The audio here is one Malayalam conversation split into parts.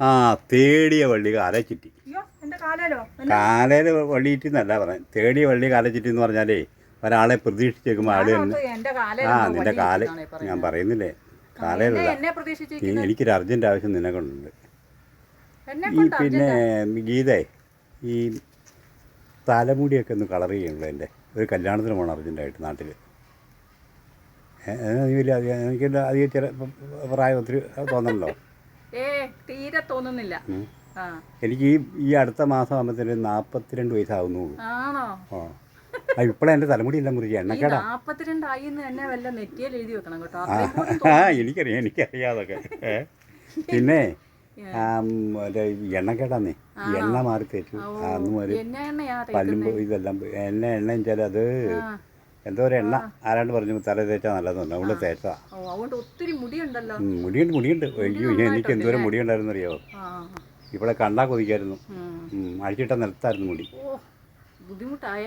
ആ തേടിയ വള്ളി കാലച്ചുറ്റി. അയ്യോ എന്റെ കാലല്ലോ കാലയിൽ വള്ളിയിട്ടെന്നല്ല പറയാൻ, തേടിയ വള്ളി കാലച്ചുറ്റി എന്ന് പറഞ്ഞാലേ ഒരാളെ പ്രതീക്ഷിച്ചേക്കുമ്പോൾ ആള് തന്നെ. എന്റെ ആ നിൻ്റെ കാല് ഞാൻ പറയുന്നില്ലേ, കാലയിലല്ല. എന്നെ പ്രതീക്ഷിച്ചിരിക്കുന്നത് എനിക്കൊരു അർജൻറ്റ് ആവശ്യം നിന്നെ കൊണ്ടുണ്ട്. എന്നെ ഈ പിന്നെ ഗീതേ, ഈ തലമുടിയൊക്കെ ഒന്ന് കളർ ചെയ്യണല്ലോ എൻ്റെ. ഒരു കല്യാണത്തിന് പോകണം അർജൻറ്റായിട്ട് നാട്ടിൽ. നീ വലിയ എനിക്കെല്ലാം അധികം ചില പ്രായം ഒത്തിരി തോന്നണല്ലോ. തീരെ തോന്നുന്നില്ല. എനിക്ക് ഈ അടുത്ത മാസം ആകുമ്പോഴത്തേന് 42 വയസ്സാവുന്നുള്ളൂ. ആണോ? ആ ഇപ്പോഴേ എൻ്റെ തലമുടി എല്ലാം മുറിക്കുക എണ്ണക്കേടാ. 42 ആയിന്ന് എന്നെ വല്ല നെറ്റിയിൽ എഴുതി വെക്കണം കേട്ടോ. എനിക്കറിയാം അതൊക്കെ. പിന്നെ മറ്റേ എണ്ണക്കേടാന്നേ, എണ്ണ മാറി തേച്ചു അന്ന് മുതൽ പല്ലും ഇതെല്ലാം എണ്ണ വെച്ചാൽ അത് എന്തോ ഒരു എണ്ണ ആരാണ്ട് പറഞ്ഞു തല തേച്ചാൽ നല്ലതെന്ന്. അവിടെ തേച്ചാ ഒത്തിരി മുടിയുണ്ടല്ലോ. മുടിയുണ്ട്. അയ്യോ എനിക്ക് എന്തോരം മുടിയുണ്ടായിരുന്നു അറിയാമോ. ഇവിടെ കണ്ടാ കൊതിക്കായിരുന്നു. അഴിച്ചിട്ട നിലത്തായിരുന്നു മുടി. ബുദ്ധിമുട്ടായ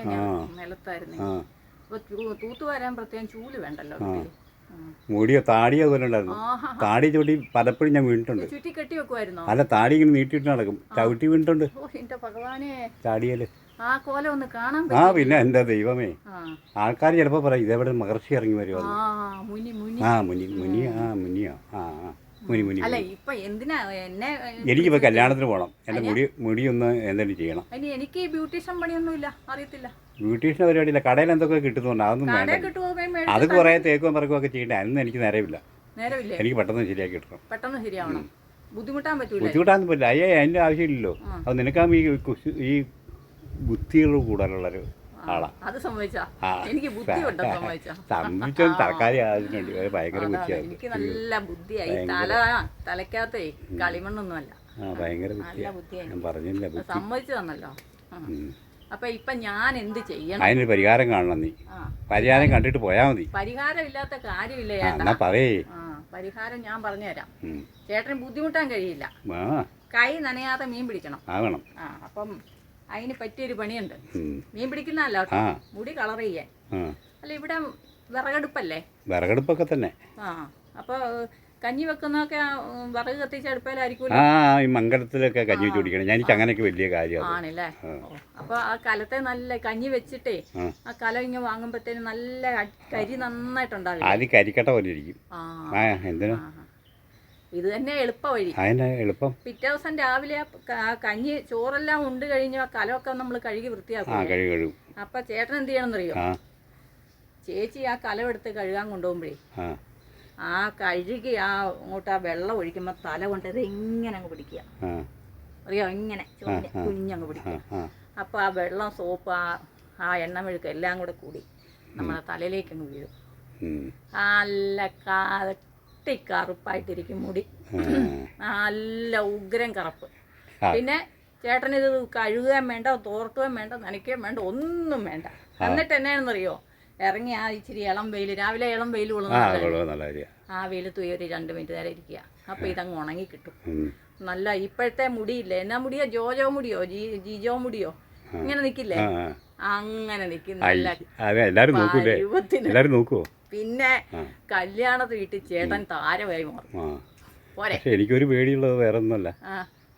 നിലത്തായിരുന്നു. തൂത്തു വരാൻ പ്രത്യേകം ചൂല് വേണ്ടല്ലോ. മുടിയോ താടിയോ അതുപോലെ ഉണ്ടായിരുന്നു. താടി ചൂട്ടി പലപ്പോഴും ഞാൻ വീണിട്ടുണ്ട്. ചുറ്റി കെട്ടി വെക്കുമായിരുന്നോ? അല്ല, താടി ഇങ്ങനെ നീട്ടിയിട്ട് നടക്കും, ചവിട്ടി വീണിട്ടുണ്ട് താടിയേല്. ആ കോലം ഒന്ന് കാണാൻ. പിന്നെ എൻ്റെ ദൈവമേ, ആൾക്കാർ ചിലപ്പോൾ പറയും ഇതെവിടെ മഹർഷി ഇറങ്ങി വരുമോ. മുനിയോ അല്ല ഇപ്പൊ എന്തിനാ എന്നെ. എനിക്കിപ്പോൾ കല്യാണത്തിന് പോകണം. എൻ്റെ മുടിയൊന്ന് എന്തെങ്കിലും ചെയ്യണം. എനിക്ക് ബ്യൂട്ടീഷ്യൻ പണിയൊന്നുമില്ല, അറിയത്തില്ല. ബ്യൂട്ടീഷ്യൻ പരിപാടിയില്ല, കടയിൽ എന്തൊക്കെ കിട്ടുന്നുണ്ട്, അതൊന്നും വേണ്ട. അത് കുറേ തേക്കും പറക്കുകയൊക്കെ ചെയ്യണ്ടേ, അതൊന്നും എനിക്ക് നേരമില്ല. എനിക്ക് പെട്ടെന്ന് ശരിയാക്കി കിട്ടണം. പെട്ടെന്ന് ശരിയാവണം. ബുദ്ധിമുട്ടാൻ പറ്റില്ല. അതിൻ്റെ ആവശ്യമില്ലല്ലോ. അത് നിനക്കാകുമ്പോൾ ഈ ബുദ്ധികൾ കൂടുതലുള്ളൊരു ആളാ. അത് സമ്മതിച്ചാ എനിക്ക് സംഭവിച്ചോ തലക്കാരി ആവശ്യമുണ്ട്. ഭയങ്കര ബുദ്ധിയാണ്. എനിക്ക് നല്ല ബുദ്ധിയായി. തലക്കകത്തേ കളിമണ്ണൊന്നുമല്ല. ഭയങ്കര ബുദ്ധിയാണ്. ഞാൻ പറഞ്ഞില്ല, സമ്മതിച്ചു തന്നല്ലോ. അപ്പൊ ഇപ്പൊ ഞാൻ എന്ത് ചെയ്യണം? അതിനൊരു പരിഹാരം കാണണം. നീ പരിഹാരം കണ്ടിട്ട് പോയാ മതി. പരിഹാരം ഇല്ലാത്ത കാര്യമില്ല. എന്നാ പറയേ. പരിഹാരം ഞാൻ പറഞ്ഞുതരാം. ചേട്ടന് ബുദ്ധിമുട്ടാൻ കഴിയില്ല. കൈ നനയാതെ മീൻ പിടിക്കണം. ആകണം. അപ്പം അതിന് പറ്റിയൊരു പണിയുണ്ട്. മീൻ പിടിക്കുന്നതല്ല കേട്ടോ, മുടി കളർ ചെയ്യാൻ. അല്ല ഇവിടെ വിറകടുപ്പല്ലേ? വിറകടുപ്പൊക്കെ തന്നെ. അപ്പൊ കഞ്ഞി വെക്കുന്നൊക്കെ വിറക് കത്തിച്ച അടുപ്പയിലായിരിക്കും. ഈ മംഗലത്തിലൊക്കെ കഞ്ഞി വെച്ച് കുടിക്കണം. എനിക്ക് അങ്ങനെയൊക്കെ വലിയ കാര്യമാണ്. ആണല്ലേ? അപ്പൊ ആ കലത്തെ നല്ല കഞ്ഞി വെച്ചിട്ടേ ആ കല ഇങ്ങനെ വാങ്ങുമ്പോഴത്തേന് നല്ല കരി നന്നായിട്ടുണ്ടാകും. ആദ്യം കരിക്കട്ട പോലെ ഇരിക്കും. എന്തിനാ? ഇത് തന്നെ എളുപ്പ വഴി. എളുപ്പം. പിറ്റേ ദിവസം രാവിലെ കഞ്ഞി ചോറെല്ലാം ഉണ്ട് കഴിഞ്ഞ കലമൊക്കെ നമ്മൾ കഴുകി വൃത്തിയാക്കും. അപ്പൊ ചേട്ടൻ എന്ത് ചെയ്യണമെന്നറിയോ? ചേച്ചി ആ കലമെടുത്ത് കഴുകാൻ കൊണ്ടുപോകുമ്പോഴേ ആ കഴുകി അങ്ങോട്ട് ആ വെള്ളം ഒഴിക്കുമ്പോൾ തല കൊണ്ട് ഇത് ഇങ്ങനെ അങ്ങ് പിടിക്കുക. അറിയോ? ഇങ്ങനെ കുഞ്ഞങ്ങ് പിടിക്കുക. അപ്പോൾ ആ വെള്ളം സോപ്പ് ആ എണ്ണ മെഴുക്ക് എല്ലാം കൂടെ കൂടി നമ്മുടെ തലയിലേക്ക് അങ്ങ് വീഴും. നല്ല കറുപ്പായിട്ടിരിക്കും മുടി, നല്ല ഉഗ്രം കറുപ്പ്. പിന്നെ ചേട്ടനിത് കഴുകുകയും വേണ്ട, തോർക്കുകയും വേണ്ട, നനയ്ക്കുകയും വേണ്ട, ഒന്നും വേണ്ട. എന്നിട്ട് എന്നാണെന്നറിയോ? ഇറങ്ങി ആ ഇച്ചിരി ഇളം വെയിൽ, രാവിലെ ഇളം വെയിൽ കൊള്ളുന്ന ആ വെയിലത്ത് ഒരു 2 മിനിറ്റ് നേരം ഇരിക്കുക. അപ്പോൾ ഇതങ്ങ് ഉണങ്ങി കിട്ടും. നല്ല ഇപ്പോഴത്തെ മുടിയില്ലേ, എന്നാ മുടിയോ? ജോജോ മുടിയോ, ജീജോ മുടിയോ, ഇങ്ങനെ നിൽക്കില്ലേ? അങ്ങനെ നിൽക്കുന്ന. പിന്നെ കല്യാണത്തിന് വീട്ടിൽ ചേട്ടൻ താരമായി മാറും. പോരെ? എനിക്കൊരു പേടിയുള്ളത് വേറെ ഒന്നുമല്ല,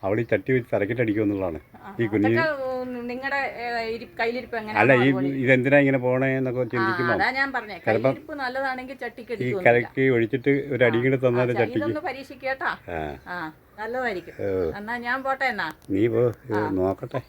അവിടെ ഈ ചട്ടി വെച്ച് തലക്കിട്ടടിക്കുമെന്നുള്ളതാണ്. ഈ കുഞ്ഞ് നിങ്ങളുടെ കയ്യിലിരിപ്പ് എങ്ങനെ? അല്ല, ഇതെന്തിനാ ഇങ്ങനെ പോണേ എന്നൊക്കെ ചിന്തിക്കുമ്പോൾ അതാ ഞാൻ പറഞ്ഞേ, കയ്യിലിരിപ്പ് നല്ലതാണെങ്കിൽ ചട്ടിക്ക് ഈ കലക്കി ഒഴിച്ചിട്ട് ഒരു അടി കൂടെ തന്നാലും ചട്ടിക്ക് പരീക്ഷിക്കേട്ടാ. നല്ലതായിരിക്കും. എന്നാ ഞാൻ പോട്ടെ. എന്നാ നീ പോ, നോക്കട്ടെ.